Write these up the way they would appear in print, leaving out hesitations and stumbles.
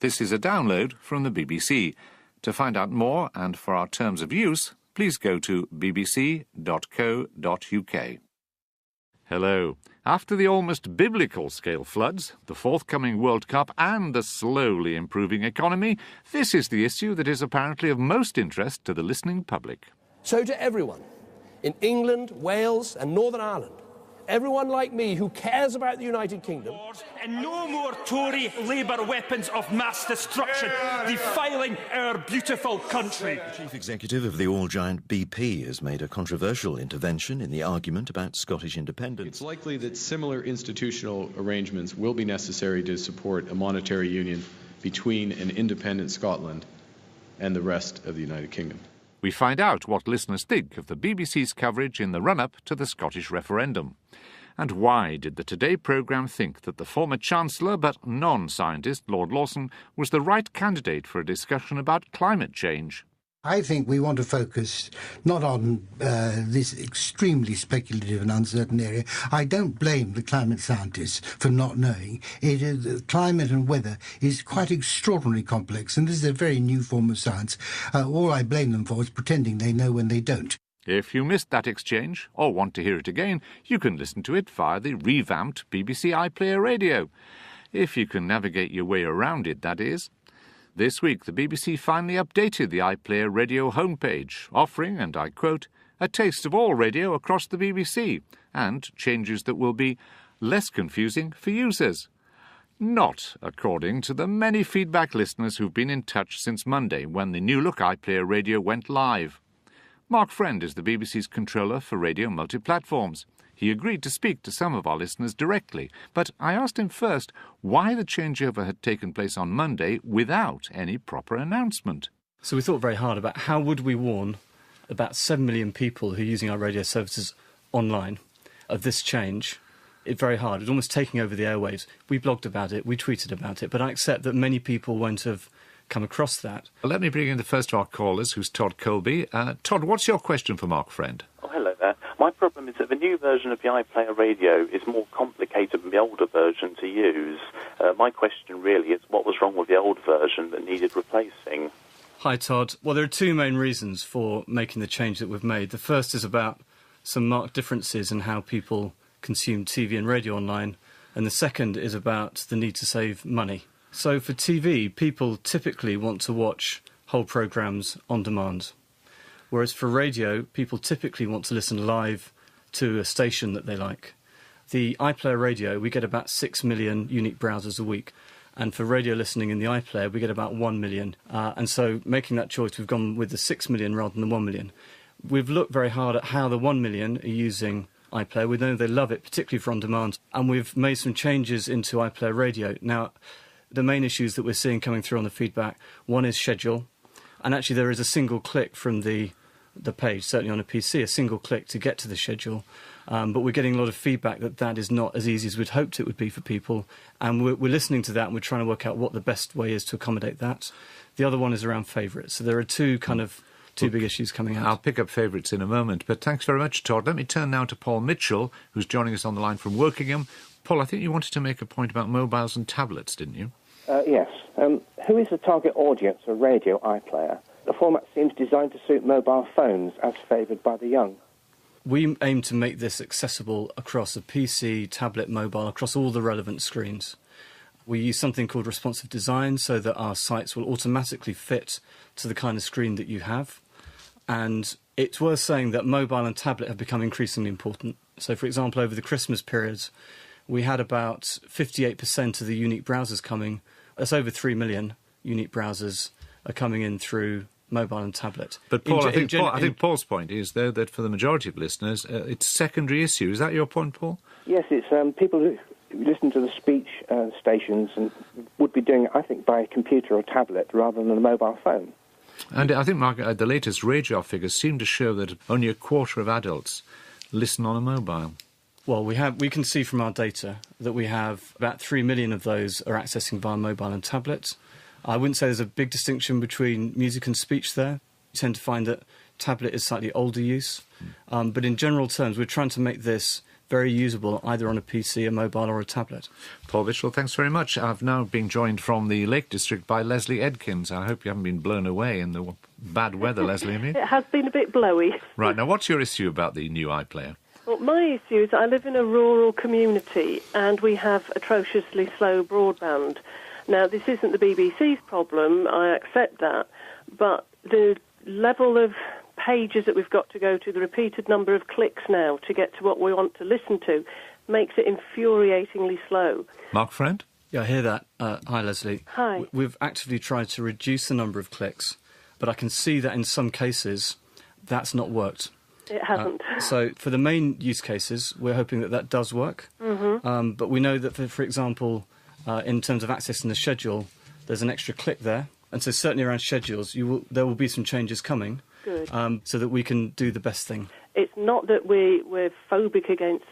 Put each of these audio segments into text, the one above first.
This is a download from the BBC. To find out more and for our terms of use, please go to bbc.co.uk. Hello. After the almost biblical scale floods, the forthcoming World Cup and the slowly improving economy, this is the issue that is apparently of most interest to the listening public. So to everyone in England, Wales and Northern Ireland, everyone like me who cares about the United Kingdom... And no more Tory Labour weapons of mass destruction defiling our beautiful country. The Chief Executive of the all-giant BP has made a controversial intervention in the argument about Scottish independence. It's likely that similar institutional arrangements will be necessary to support a monetary union between an independent Scotland and the rest of the United Kingdom. We find out what listeners think of the BBC's coverage in the run-up to the Scottish referendum. And why did the Today programme think that the former Chancellor but non-scientist Lord Lawson was the right candidate for a discussion about climate change? I think we want to focus not on this extremely speculative and uncertain area. I don't blame the climate scientists for not knowing. Climate and weather is quite extraordinarily complex, and this is a very new form of science. All I blame them for is pretending they know when they don't. If you missed that exchange, or want to hear it again, you can listen to it via the revamped BBC iPlayer Radio. If you can navigate your way around it, that is. This week, the BBC finally updated the iPlayer Radio homepage, offering, and I quote, a taste of all radio across the BBC, and changes that will be less confusing for users. Not according to the many feedback listeners who've been in touch since Monday when the new look iPlayer Radio went live. Mark Friend is the BBC's controller for radio multi-platforms. He agreed to speak to some of our listeners directly, but I asked him first why the changeover had taken place on Monday without any proper announcement. So we thought very hard about how would we warn about 7 million people who are using our radio services online of this change. It's very hard. It's almost taking over the airwaves. We blogged about it, we tweeted about it, but I accept that many people won't have come across that. Well, let me bring in the first of our callers, who's Todd Colby. Todd, what's your question for Mark Friend? Oh, hello there. My problem is that the new version of the iPlayer Radio is more complicated than the older version to use. My question really is what was wrong with the old version that needed replacing? Hi, Todd. Well, there are two main reasons for making the change that we've made. The first is about some marked differences in how people consume TV and radio online, and the second is about the need to save money. So for TV, people typically want to watch whole programmes on demand. Whereas for radio, people typically want to listen live to a station that they like. The iPlayer Radio, we get about 6 million unique browsers a week. And for radio listening in the iPlayer, we get about 1 million. And so making that choice, we've gone with the 6 million rather than the 1 million. We've looked very hard at how the 1 million are using iPlayer. We know they love it, particularly for on demand. And we've made some changes into iPlayer Radio. Now, the main issues that we're seeing coming through on the feedback, one is schedule, and actually there is a single click from the page, certainly on a PC, a single click to get to the schedule, but we're getting a lot of feedback that is not as easy as we'd hoped it would be for people, and we're listening to that and we're trying to work out what the best way is to accommodate that. The other one is around favourites, so there are two big issues coming out. I'll pick up favourites in a moment, but thanks very much, Todd. Let me turn now to Paul Mitchell, who's joining us on the line from Wokingham. Paul, I think you wanted to make a point about mobiles and tablets, didn't you? Yes. Who is the target audience for Radio iPlayer? The format seems designed to suit mobile phones, as favoured by the young. We aim to make this accessible across a PC, tablet, mobile, across all the relevant screens. We use something called responsive design so that our sites will automatically fit to the kind of screen that you have. And it's worth saying that mobile and tablet have become increasingly important. So, for example, over the Christmas period, we had about 58% of the unique browsers coming. That's over 3 million unique browsers are coming in through mobile and tablet. But Paul, I think Paul's point is, though, that for the majority of listeners, it's a secondary issue. Is that your point, Paul? Yes, it's people who listen to the speech stations and would be doing it, I think, by a computer or tablet rather than a mobile phone. And I think, Mark, the latest radar figures seem to show that only a quarter of adults listen on a mobile. Well, we can see from our data that we have about 3 million of those are accessing via mobile and tablet. I wouldn't say there's a big distinction between music and speech there. You tend to find that tablet is slightly older use. But in general terms, we're trying to make this very usable either on a PC, a mobile or a tablet. Paul Mitchell, thanks very much. I've now been joined from the Lake District by Leslie Edkins. I hope you haven't been blown away in the bad weather, Leslie, have you? It has been a bit blowy. Right, now what's your issue about the new iPlayer? Well, my issue is I live in a rural community and we have atrociously slow broadband. Now, this isn't the BBC's problem, I accept that, but the level of pages that we've got to go to, the repeated number of clicks now to get to what we want to listen to, makes it infuriatingly slow. Mark Friend? Yeah, I hear that. Hi, Leslie. Hi. We've actively tried to reduce the number of clicks, but I can see that in some cases that's not worked. It hasn't. So for the main use cases, we're hoping that that does work. Mm-hmm. But we know that, for example, in terms of accessing the schedule, there's an extra click there. And so certainly around schedules, there will be some changes coming. Good. So that we can do the best thing. It's not that we're phobic against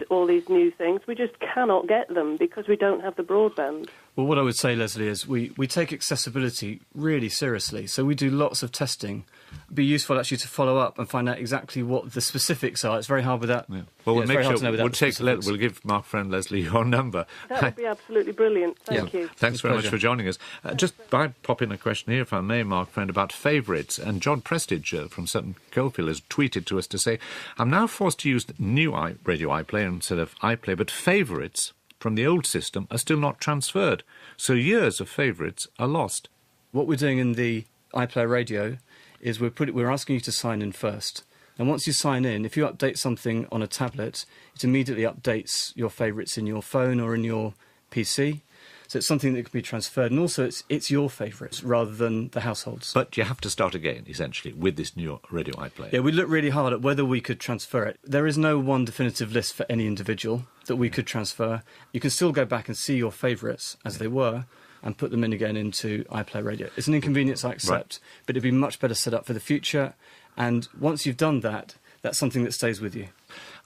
all these new things. We just cannot get them because we don't have the broadband. Well, what I would say, Leslie, is we take accessibility really seriously. So we do lots of testing. It'd be useful actually to follow up and find out exactly what the specifics are. It's very hard without... Yeah. Well, we'll make sure we'll give Mark Friend, Leslie, your number. That would be absolutely brilliant. Thank you. Thanks very much for joining us. Just by popping a question here, if I may, Mark Friend, about favourites. And John Prestige from Sutton Coldfield has tweeted to us to say, I'm now forced to use the new Radio iPlayer instead of iPlayer, but favourites from the old system are still not transferred. So years of favourites are lost. What we're doing in the iPlayer Radio is we're asking you to sign in first. And once you sign in, if you update something on a tablet, it immediately updates your favourites in your phone or in your PC. So it's something that can be transferred. And also it's your favourites rather than the household's. But you have to start again, essentially, with this new Radio iPlayer. Yeah, we looked really hard at whether we could transfer it. There is no one definitive list for any individual that we could transfer. You can still go back and see your favourites as they were and put them in again into iPlayer Radio. It's an inconvenience, I accept, but it'd be much better set up for the future. And once you've done that, that's something that stays with you.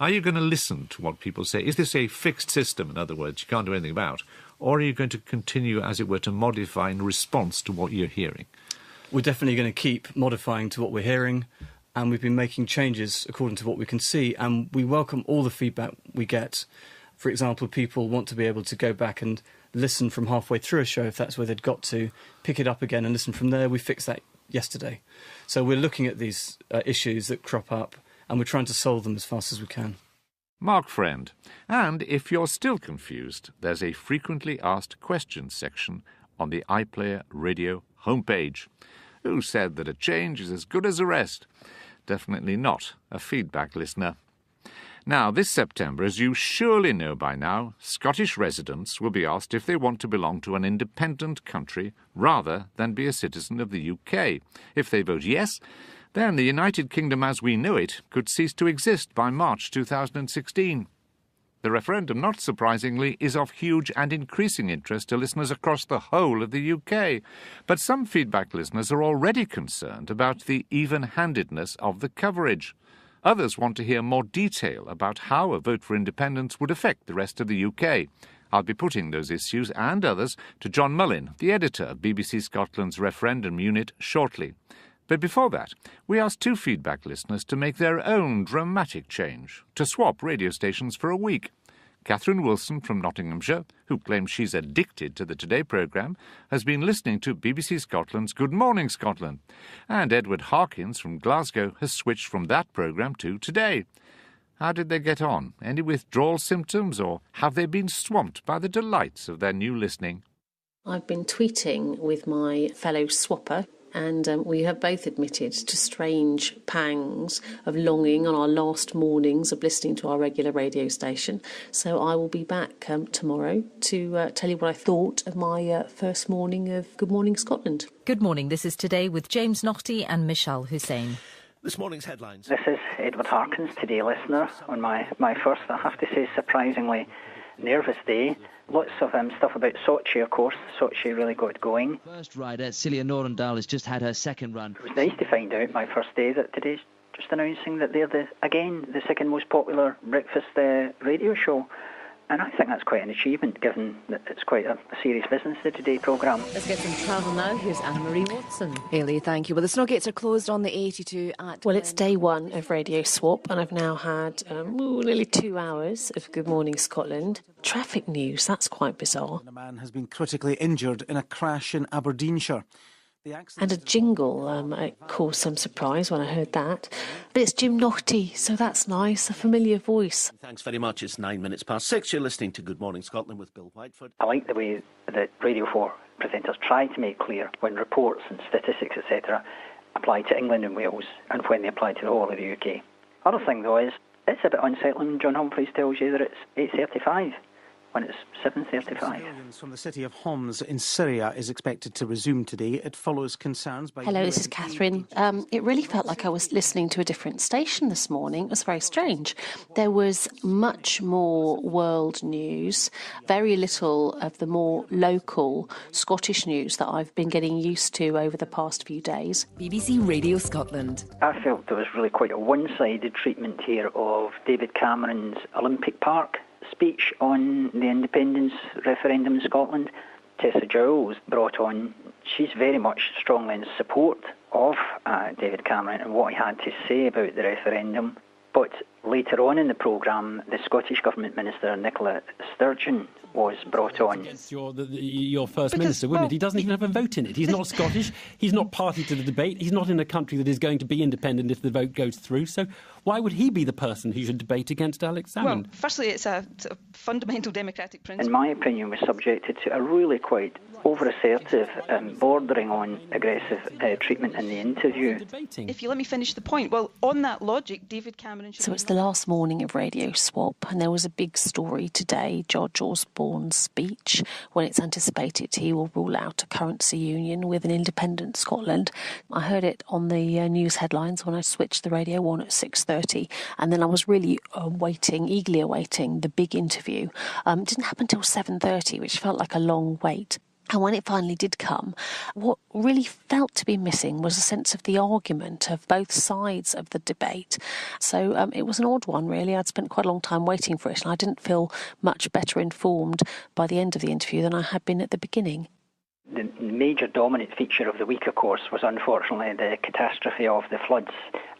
Are you going to listen to what people say? Is this a fixed system, in other words, you can't do anything about? Or are you going to continue, as it were, to modify in response to what you're hearing? We're definitely going to keep modifying to what we're hearing, and we've been making changes according to what we can see, and we welcome all the feedback we get. For example, people want to be able to go back and listen from halfway through a show if that's where they'd got to, pick it up again and listen from there. We fixed that yesterday. So we're looking at these issues that crop up, and we're trying to solve them as fast as we can. Mark Friend. And if you're still confused, there's a frequently asked questions section on the iPlayer Radio homepage. Who said that a change is as good as a rest? Definitely not a feedback listener. Now, this September, as you surely know by now, Scottish residents will be asked if they want to belong to an independent country rather than be a citizen of the UK. If they vote yes, then the United Kingdom as we know it could cease to exist by March 2016. The referendum, not surprisingly, is of huge and increasing interest to listeners across the whole of the UK. But some feedback listeners are already concerned about the even-handedness of the coverage. Others want to hear more detail about how a vote for independence would affect the rest of the UK. I'll be putting those issues and others to John Mullin, the editor of BBC Scotland's referendum unit, shortly. But before that, we asked two feedback listeners to make their own dramatic change, to swap radio stations for a week. Catherine Wilson from Nottinghamshire, who claims she's addicted to the Today programme, has been listening to BBC Scotland's Good Morning Scotland. And Edward Harkins from Glasgow has switched from that programme to Today. How did they get on? Any withdrawal symptoms, or have they been swamped by the delights of their new listening? I've been tweeting with my fellow swapper, and we have both admitted to strange pangs of longing on our last mornings of listening to our regular radio station. So I will be back tomorrow to tell you what I thought of my first morning of Good Morning Scotland. Good morning. This is Today with James Naughtie and Michelle Hussein. This morning's headlines. This is Edward Harkins, Today listener, on my first, I have to say, surprisingly nervous day. Lots of stuff about Sochi, of course. Sochi really got going. First rider, Celia Norendal, has just had her second run. It was nice to find out my first day that Today's just announcing that they're the second most popular breakfast radio show. And I think that's quite an achievement, given that it's quite a serious business, the Today programme. Let's get some travel now. Here's Anne-Marie Watson. Hayley, thank you. Well, the snow gates are closed on the 82 at... Well, it's day one of Radio Swap, and I've now had nearly 2 hours of Good Morning Scotland. Traffic news, that's quite bizarre. A man has been critically injured in a crash in Aberdeenshire. And a jingle, it caused some surprise when I heard that. But it's Jim Naughty, so that's nice, a familiar voice. Thanks very much. It's 6:09. You're listening to Good Morning Scotland with Bill Whiteford. I like the way that Radio 4 presenters try to make clear when reports and statistics, etc., apply to England and Wales and when they apply to the whole of the UK. Other thing, though, is it's a bit unsettling when John Humphreys tells you that it's 8:35. When it's 7:35. Surveillance from the city of Homs in Syria is expected to resume today. It follows concerns by... Hello, this is Catherine. It really felt like I was listening to a different station this morning. It was very strange. There was much more world news, very little of the more local Scottish news that I've been getting used to over the past few days. BBC Radio Scotland. I felt there was really quite a one-sided treatment here of David Cameron's Olympic Park speech on the independence referendum in Scotland. Tessa Giles brought on, she's very much strongly in support of David Cameron and what he had to say about the referendum. But later on in the programme, the Scottish Government Minister, Nicola Sturgeon, was brought on. Your First Minister, wouldn't it? He doesn't even have a vote in it. He's not Scottish. He's not party to the debate. He's not in a country that is going to be independent if the vote goes through. So why would he be the person who should debate against Alex Salmond? Well, firstly, it's a fundamental democratic principle. In my opinion, was subjected to a really quite over-assertive and bordering on aggressive treatment in the interview. If you let me finish the point, well, on that logic, David Cameron... So it's the last morning of Radio Swap, and there was a big story today, George Osborne's speech, when it's anticipated he will rule out a currency union with an independent Scotland. I heard it on the news headlines when I switched the radio on at 6:30, and then I was really eagerly awaiting the big interview. It didn't happen till 7:30, which felt like a long wait. And when it finally did come, what really felt to be missing was a sense of the argument of both sides of the debate. So it was an odd one, really. I'd spent quite a long time waiting for it, and I didn't feel much better informed by the end of the interview than I had been at the beginning. The major dominant feature of the week, of course, was unfortunately the catastrophe of the floods.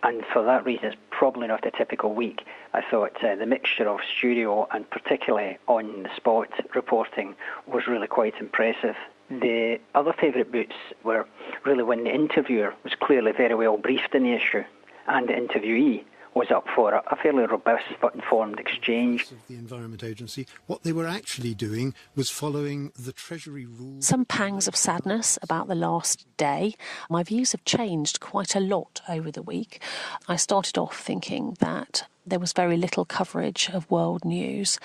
And for that reason, it's probably not a typical week. I thought the mixture of studio and particularly on-the-spot reporting was really quite impressive. The other favourite boots were really when the interviewer was clearly very well briefed in the issue and the interviewee was up for a fairly robust but informed exchange. Of the Environment Agency, what they were actually doing was following the Treasury rules. Some pangs of sadness about the last day. My views have changed quite a lot over the week. I started off thinking that there was very little coverage of world news,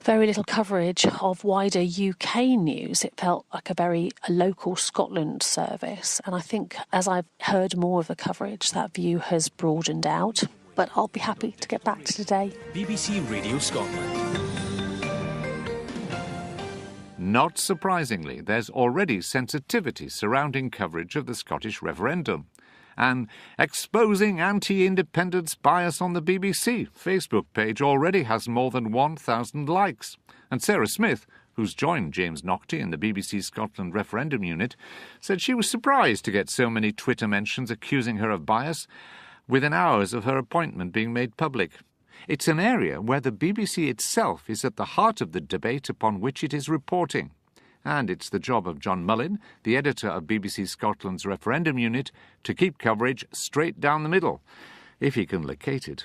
very little coverage of wider UK news. It felt like a local Scotland service. And I think as I've heard more of the coverage, that view has broadened out. But I'll be happy to get back to today. BBC Radio Scotland. Not surprisingly, there's already sensitivity surrounding coverage of the Scottish referendum. And exposing anti-independence bias on the BBC Facebook page already has more than 1,000 likes. And Sarah Smith, who's joined James Naughty in the BBC Scotland referendum unit, said she was surprised to get so many Twitter mentions accusing her of bias within hours of her appointment being made public. It's an area where the BBC itself is at the heart of the debate upon which it is reporting. And it's the job of John Mullin, the editor of BBC Scotland's referendum unit, to keep coverage straight down the middle, if he can locate it.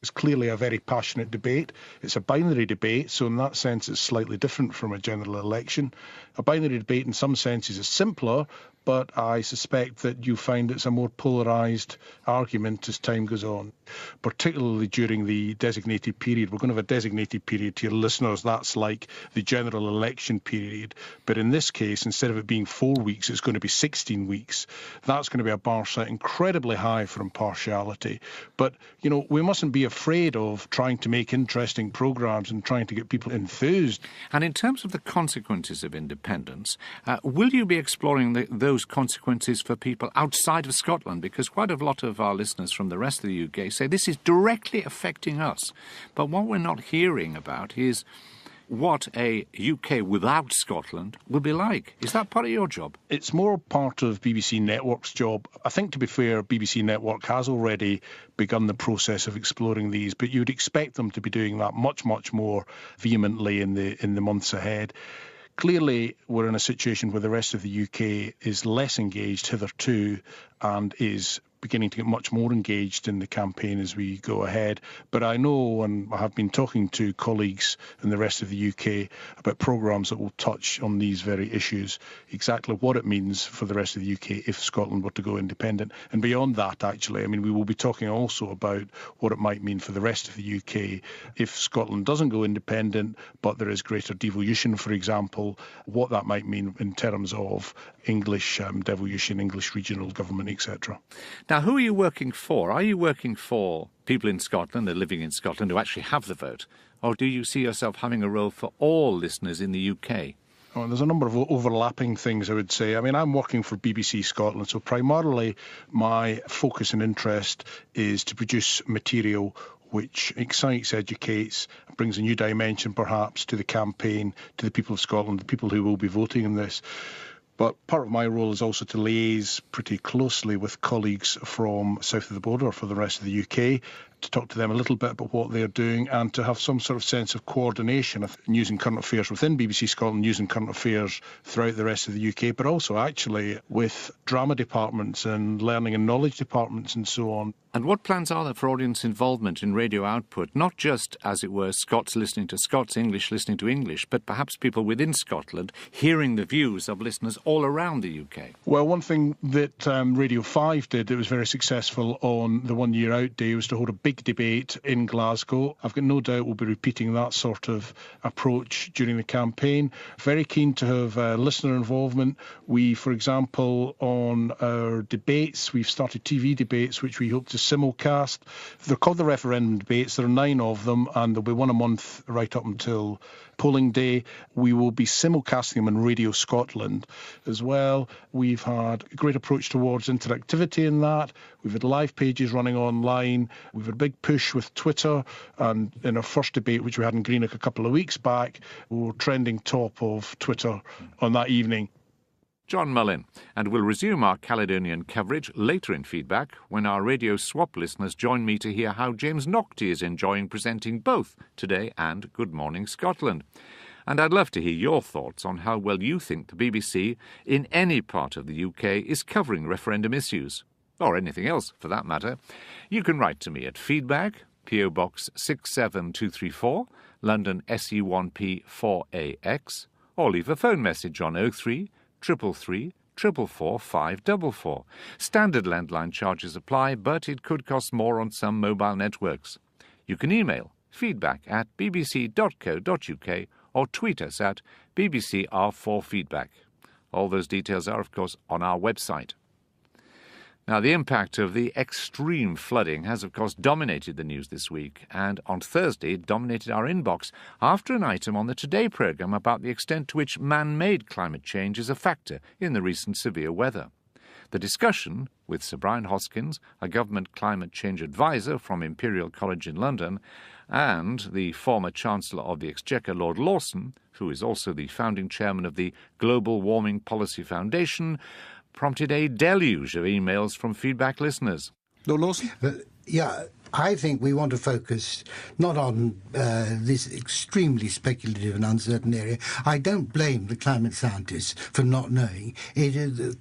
It's clearly a very passionate debate. It's a binary debate, so in that sense it's slightly different from a general election. A binary debate in some senses is simpler, but I suspect that you find it's a more polarised argument as time goes on, particularly during the designated period. We're going to have a designated period to your listeners. That's like the general election period. But in this case, instead of it being 4 weeks, it's going to be 16 weeks. That's going to be a bar set incredibly high for impartiality. But, you know, we mustn't be afraid of trying to make interesting programmes and trying to get people enthused. And in terms of the consequences of independence, will you be exploring those consequences for people outside of Scotland? Because quite a lot of our listeners from the rest of the UK say this is directly affecting us. But what we're not hearing about is, what a UK without Scotland will be like. Is that part of your job? It's more part of BBC Network's job. I think, to be fair, BBC Network has already begun the process of exploring these, but you'd expect them to be doing that much, much more vehemently in the months ahead. Clearly, we're in a situation where the rest of the UK is less engaged hitherto and is beginning to get much more engaged in the campaign as we go ahead. But I know, and I have been talking to colleagues in the rest of the UK about programmes that will touch on these very issues, exactly what it means for the rest of the UK if Scotland were to go independent. And beyond that, actually, I mean, we will be talking also about what it might mean for the rest of the UK if Scotland doesn't go independent, but there is greater devolution, for example, what that might mean in terms of English devolution, English regional government, etc. Now, who are you working for? Are you working for people in Scotland, that are living in Scotland, who actually have the vote? Or do you see yourself having a role for all listeners in the UK? Oh, there's a number of overlapping things, I would say. I mean, I'm working for BBC Scotland, so primarily my focus and interest is to produce material which excites, educates, brings a new dimension perhaps to the campaign, to the people of Scotland, the people who will be voting in this. But part of my role is also to liaise pretty closely with colleagues from south of the border for the rest of the UK, to talk to them a little bit about what they're doing and to have some sort of sense of coordination of news and current affairs within BBC Scotland, news and current affairs throughout the rest of the UK, but also actually with drama departments and learning and knowledge departments and so on. And what plans are there for audience involvement in radio output? Not just, as it were, Scots listening to Scots, English listening to English, but perhaps people within Scotland hearing the views of listeners all around the UK. Well, one thing that Radio 5 did that was very successful on the 1 year out day was to hold a big debate in Glasgow. I've got no doubt we'll be repeating that sort of approach during the campaign. Very keen to have listener involvement. We, for example, on our debates, we've started TV debates, which we hope to simulcast. They're called the referendum debates. There are 9 of them, and there'll be one a month right up until polling day. We will be simulcasting them on Radio Scotland as well. We've had a great approach towards interactivity in that. We've had live pages running online. We've had a big push with Twitter, and in our first debate, which we had in Greenock a couple of weeks back, we were trending top of Twitter on that evening. John Mullin, and we'll resume our Caledonian coverage later in Feedback when our Radio Swap listeners join me to hear how James Naughtie is enjoying presenting both Today and Good Morning Scotland. And I'd love to hear your thoughts on how well you think the BBC, in any part of the UK, is covering referendum issues, or anything else for that matter. You can write to me at Feedback, PO Box 67234, London SE1P 4AX, or leave a phone message on 03 333 444 544. Standard landline charges apply, but it could cost more on some mobile networks. You can email feedback@bbc.co.uk or tweet us at bbcr4feedback. All those details are, of course, on our website. Now, the impact of the extreme flooding has, of course, dominated the news this week, and on Thursday it dominated our inbox after an item on the Today programme about the extent to which man-made climate change is a factor in the recent severe weather. The discussion, with Sir Brian Hoskins, a government climate change advisor from Imperial College in London, and the former Chancellor of the Exchequer, Lord Lawson, who is also the founding chairman of the Global Warming Policy Foundation, prompted a deluge of emails from Feedback listeners. Lord Lawson? I think we want to focus not on this extremely speculative and uncertain area. I don't blame the climate scientists for not knowing.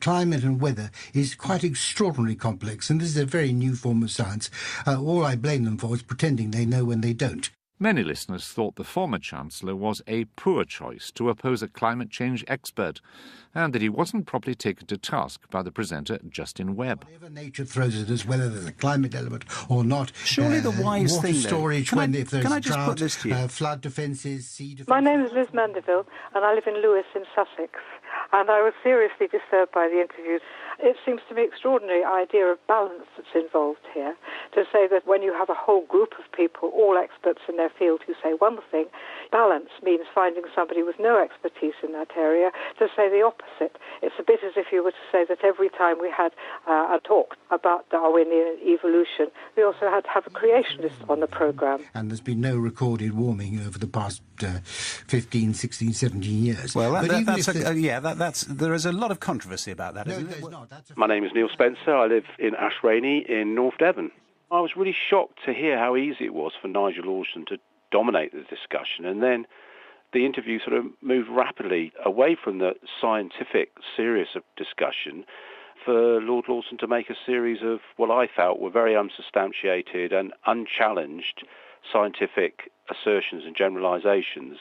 Climate and weather is quite extraordinarily complex, and this is a very new form of science. All I blame them for is pretending they know when they don't. Many listeners thought the former Chancellor was a poor choice to oppose a climate change expert, and that he wasn't properly taken to task by the presenter Justin Webb. Whatever nature throws at us, whether there's a climate element or not, surely the wise water thing, storage, if there's drought, flood defences, sea defences. My name is Liz Mandeville, and I live in Lewes in Sussex. And I was seriously disturbed by the interview. It seems to me an extraordinary idea of balance that's involved here, to say that when you have a whole group of people, all experts in their field, who say one thing, balance means finding somebody with no expertise in that area to say the opposite. It's a bit as if you were to say that every time we had a talk about Darwinian evolution, we also had to have a creationist on the programme. And there's been no recorded warming over the past 15, 16, 17 years. Well, there is a lot of controversy about that, isn't it? My name is Neil Spencer. I live in Ashrainey in North Devon. I was really shocked to hear how easy it was for Nigel Alston to dominate the discussion, and then the interview sort of moved rapidly away from the scientific, serious discussion for Lord Lawson to make a series of what I felt were very unsubstantiated and unchallenged scientific assertions and generalisations.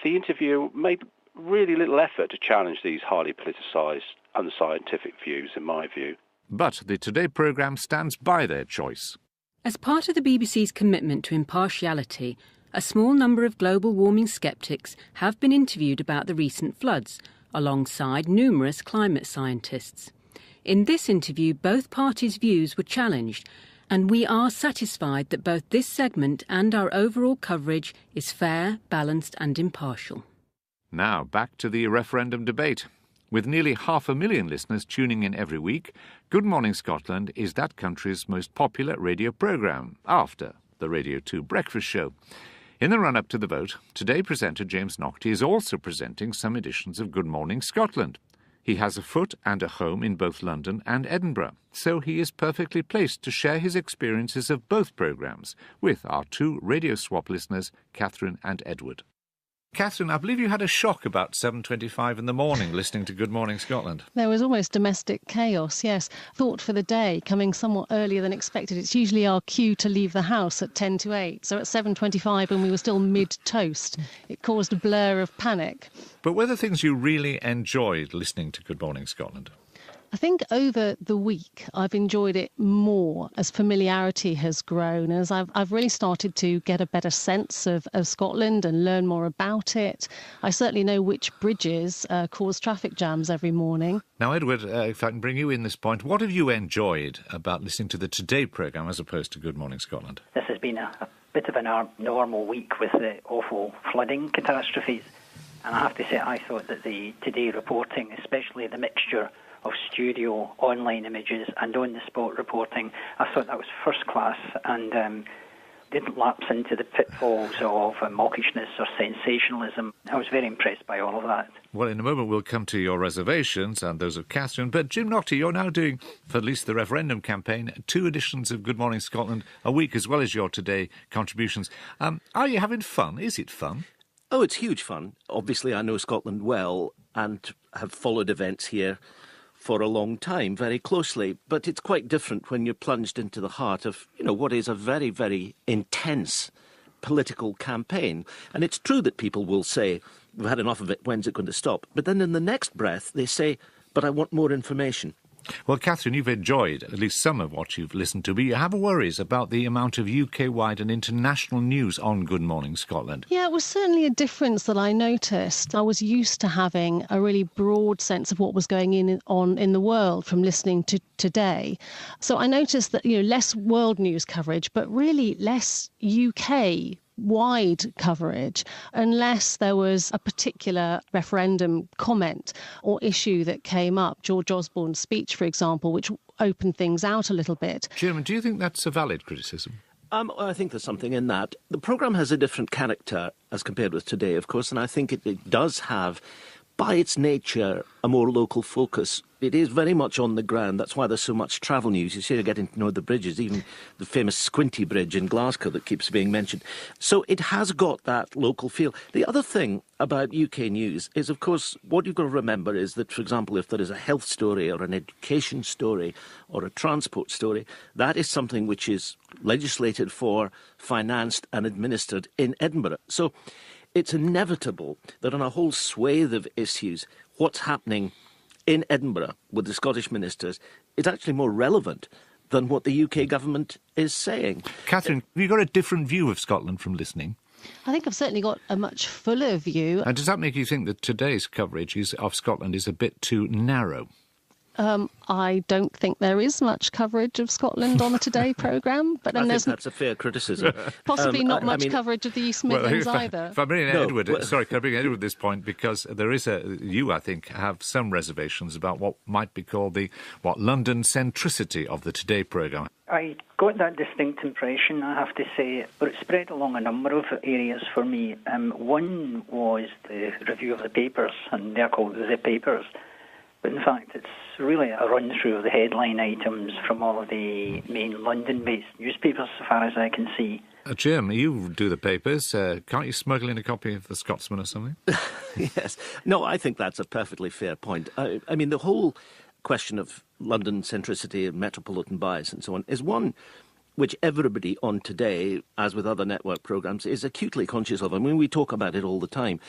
The interview made really little effort to challenge these highly politicised, unscientific views, in my view. But the Today programme stands by their choice. As part of the BBC's commitment to impartiality, a small number of global warming sceptics have been interviewed about the recent floods, alongside numerous climate scientists. In this interview, both parties' views were challenged, and we are satisfied that both this segment and our overall coverage is fair, balanced and impartial. Now back to the referendum debate. With nearly 500,000 listeners tuning in every week, Good Morning Scotland is that country's most popular radio programme, after the Radio 2 breakfast show. In the run-up to the vote, Today presenter James Naughtie is also presenting some editions of Good Morning Scotland. He has a foot and a home in both London and Edinburgh, so he is perfectly placed to share his experiences of both programmes with our two Radio Swap listeners, Catherine and Edward. Catherine, I believe you had a shock about 7:25 in the morning listening to Good Morning Scotland. There was almost domestic chaos, yes. Thought for the day, coming somewhat earlier than expected. It's usually our cue to leave the house at 10 to 8. So at 7:25, when we were still mid-toast, it caused a blur of panic. But were there things you really enjoyed listening to Good Morning Scotland? I think over the week I've enjoyed it more as familiarity has grown, as I've really started to get a better sense of Scotland and learn more about it. I certainly know which bridges cause traffic jams every morning. Now, Edward, if I can bring you in this point, what have you enjoyed about listening to the Today programme as opposed to Good Morning Scotland? This has been a bit of an abnormal week with the awful flooding catastrophes. And I have to say, I thought that the Today reporting, especially the mixture of studio, online images and on-the-spot reporting, I thought that was first class and didn't lapse into the pitfalls of mawkishness or sensationalism. I was very impressed by all of that. Well, in a moment we'll come to your reservations and those of Catherine, but Jim Naughtie, you're now doing, for at least the referendum campaign, 2 editions of Good Morning Scotland a week, as well as your Today contributions. Are you having fun? Is it fun? Oh, it's huge fun. Obviously, I know Scotland well and have followed events here for a long time, very closely, but it's quite different when you're plunged into the heart of, what is a very, very intense political campaign. And it's true that people will say, we've had enough of it, when's it going to stop? But then in the next breath, they say, but I want more information. Well, Catherine, you've enjoyed at least some of what you've listened to, but you have worries about the amount of UK-wide and international news on Good Morning Scotland. Yeah, it was certainly a difference that I noticed. I was used to having a really broad sense of what was going on in the world from listening to Today. So I noticed that, less world news coverage, but really less UK wide coverage, unless there was a particular referendum comment or issue that came up. George Osborne's speech, for example, which opened things out a little bit. Jim, do you think that's a valid criticism? I think there's something in that. The programme has a different character as compared with Today, of course, and I think it does have, by its nature, a more local focus. It is very much on the ground. That's why there's so much travel news. You see, you're getting to know the bridges, even the famous Squinty Bridge in Glasgow that keeps being mentioned. So it has got that local feel. The other thing about UK news is, of course, what you've got to remember is that, for example, if there is a health story or an education story or a transport story, that is something which is legislated for, financed and administered in Edinburgh. So it's inevitable that on a whole swathe of issues, what's happening in Edinburgh with the Scottish ministers is actually more relevant than what the UK government is saying. Catherine, have you got a different view of Scotland from listening? I think I've certainly got a much fuller view. And does that make you think that today's coverage of Scotland is a bit too narrow? I don't think there is much coverage of Scotland on the Today programme. But then I think that's a fair criticism. Possibly not much coverage of the East Midlands either. If I bring in Edward, sorry, can I bring in Edward at this point? Because there is you, I think, have some reservations about what might be called the London centricity of the Today programme. I got that distinct impression, I have to say, but it spread along a number of areas for me. One was the review of the papers, and they're called the papers. But in fact, it's really a run-through of the headline items from all of the main London-based newspapers, so far as I can see. Jim, you do the papers. Can't you smuggle in a copy of The Scotsman or something? Yes. No, I think that's a perfectly fair point. I mean, the whole question of London centricity and metropolitan bias and so on is one which everybody on Today, as with other network programmes, is acutely conscious of. I mean, we talk about it all the time.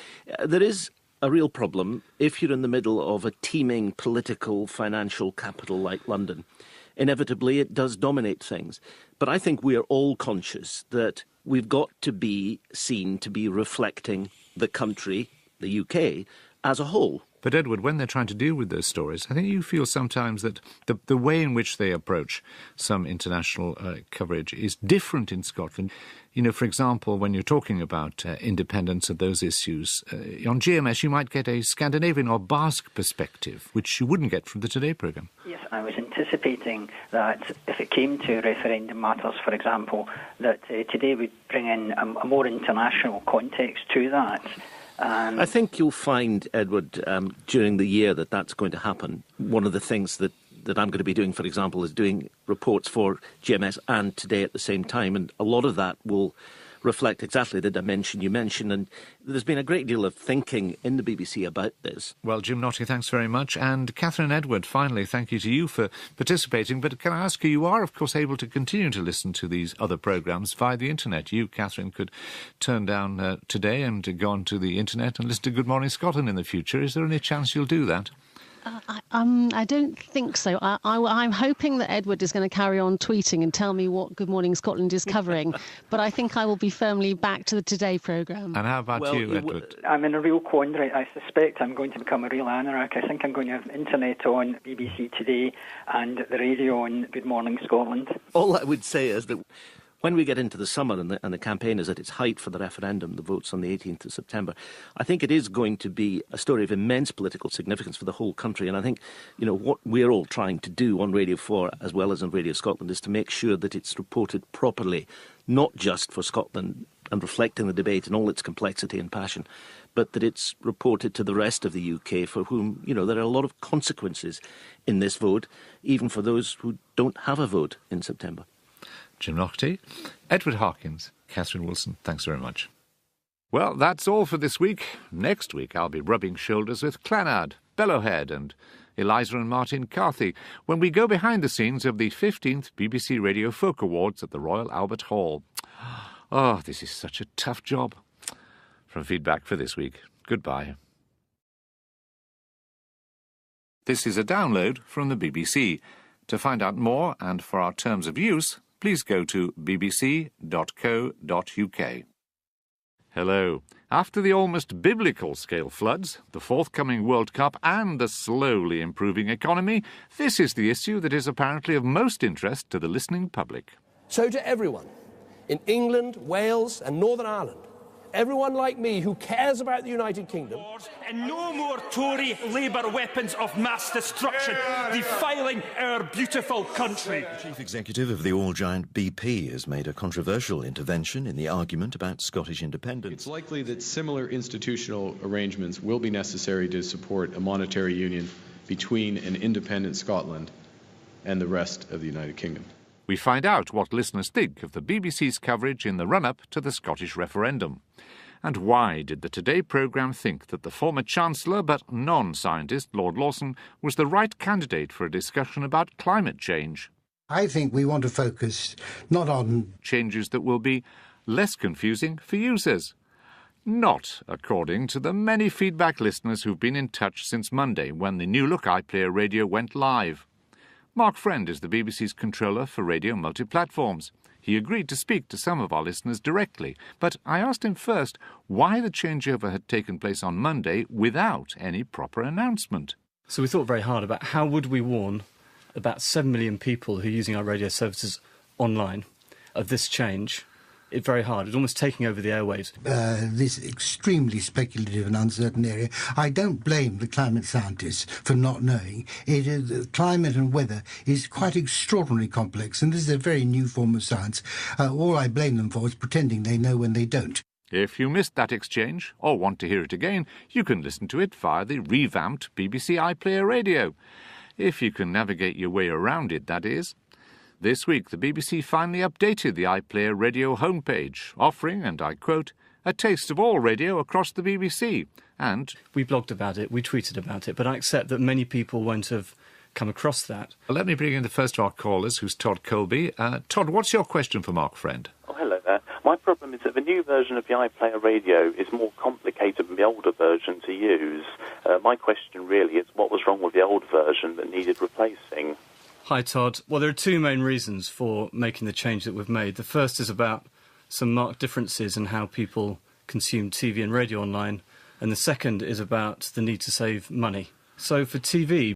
There is a real problem if you're in the middle of a teeming political, financial capital like London. Inevitably, it does dominate things. But I think we are all conscious that we've got to be seen to be reflecting the country, the UK, as a whole. But Edward, when they're trying to deal with those stories, I think you feel sometimes that the way in which they approach some international coverage is different in Scotland. You know, for example, when you're talking about independence of those issues, on GMS you might get a Scandinavian or Basque perspective, which you wouldn't get from the Today programme. Yes, I was anticipating that if it came to referendum matters, for example, that Today would bring in a more international context to that. I think you'll find, Edward, during the year that that's going to happen. One of the things that I'm going to be doing, for example, is doing reports for GMS and Today at the same time, and a lot of that will reflect exactly the dimension you mentioned, and there's been a great deal of thinking in the BBC about this. Well, Jim Notty, thanks very much, and Catherine Edward, finally, thank you to you for participating, but can I ask you are, of course, able to continue to listen to these other programmes via the internet. You, Catherine, could turn down Today and go onto the internet and listen to Good Morning Scotland in the future. Is there any chance you'll do that? I don't think so. I'm hoping that Edward is going to carry on tweeting and tell me what Good Morning Scotland is covering, but I think I will be firmly back to the Today programme. And how about you, Edward? I'm in a real quandary. I suspect I'm going to become a real anorak. I think I'm going to have internet on BBC Today and the radio on Good Morning Scotland. All I would say is that when we get into the summer and the campaign is at its height for the referendum, the votes on the 18th of September, I think it is going to be a story of immense political significance for the whole country. And I think, you know, what we're all trying to do on Radio 4 as well as on Radio Scotland is to make sure that it's reported properly, not just for Scotland and reflecting the debate in all its complexity and passion, but that it's reported to the rest of the UK for whom, you know, there are a lot of consequences in this vote, even for those who don't have a vote in September. Jim Notty, Edward Harkins, Catherine Wilson, thanks very much. Well, that's all for this week. Next week I'll be rubbing shoulders with Clanard, Bellowhead and Eliza and Martin Carthy when we go behind the scenes of the 15th BBC Radio Folk Awards at the Royal Albert Hall. Oh, this is such a tough job. From feedback for this week, goodbye. This is a download from the BBC. To find out more and for our terms of use, please go to bbc.co.uk. Hello. After the almost biblical scale floods, the forthcoming World Cup and the slowly improving economy, this is the issue that is apparently of most interest to the listening public. So to everyone in England, Wales and Northern Ireland, everyone like me who cares about the United Kingdom. And no more Tory Labour weapons of mass destruction defiling our beautiful country. The chief executive of the all-giant BP has made a controversial intervention in the argument about Scottish independence. It's likely that similar institutional arrangements will be necessary to support a monetary union between an independent Scotland and the rest of the United Kingdom. We find out what listeners think of the BBC's coverage in the run-up to the Scottish referendum. And why did the Today programme think that the former Chancellor but non-scientist Lord Lawson was the right candidate for a discussion about climate change? I think we want to focus not on changes that will be less confusing for users. Not according to the many feedback listeners who've been in touch since Monday when the New Look iPlayer radio went live. Mark Friend is the BBC's controller for radio multi-platforms. He agreed to speak to some of our listeners directly, but I asked him first why the changeover had taken place on Monday without any proper announcement. So we thought very hard about how would we warn about 7 million people who are using our radio services online of this change. It's very hard. It's almost taking over the airwaves. This extremely speculative and uncertain area. I don't blame the climate scientists for not knowing. Climate and weather is quite extraordinarily complex, and this is a very new form of science. All I blame them for is pretending they know when they don't. If you missed that exchange or want to hear it again, you can listen to it via the revamped BBC iPlayer Radio. If you can navigate your way around it, that is. This week, the BBC finally updated the iPlayer Radio homepage, offering, and I quote, a taste of all radio across the BBC. And we blogged about it, we tweeted about it, but I accept that many people won't have come across that. Let me bring in the first of our callers, who's Todd Colby. Todd, what's your question for Mark Friend? Oh, hello there. My problem is that the new version of the iPlayer Radio is more complicated than the older version to use. My question really is what was wrong with the old version that needed replacing? Hi, Todd. Well, there are two main reasons for making the change that we've made. The first is about some marked differences in how people consume TV and radio online, and the second is about the need to save money. So for TV,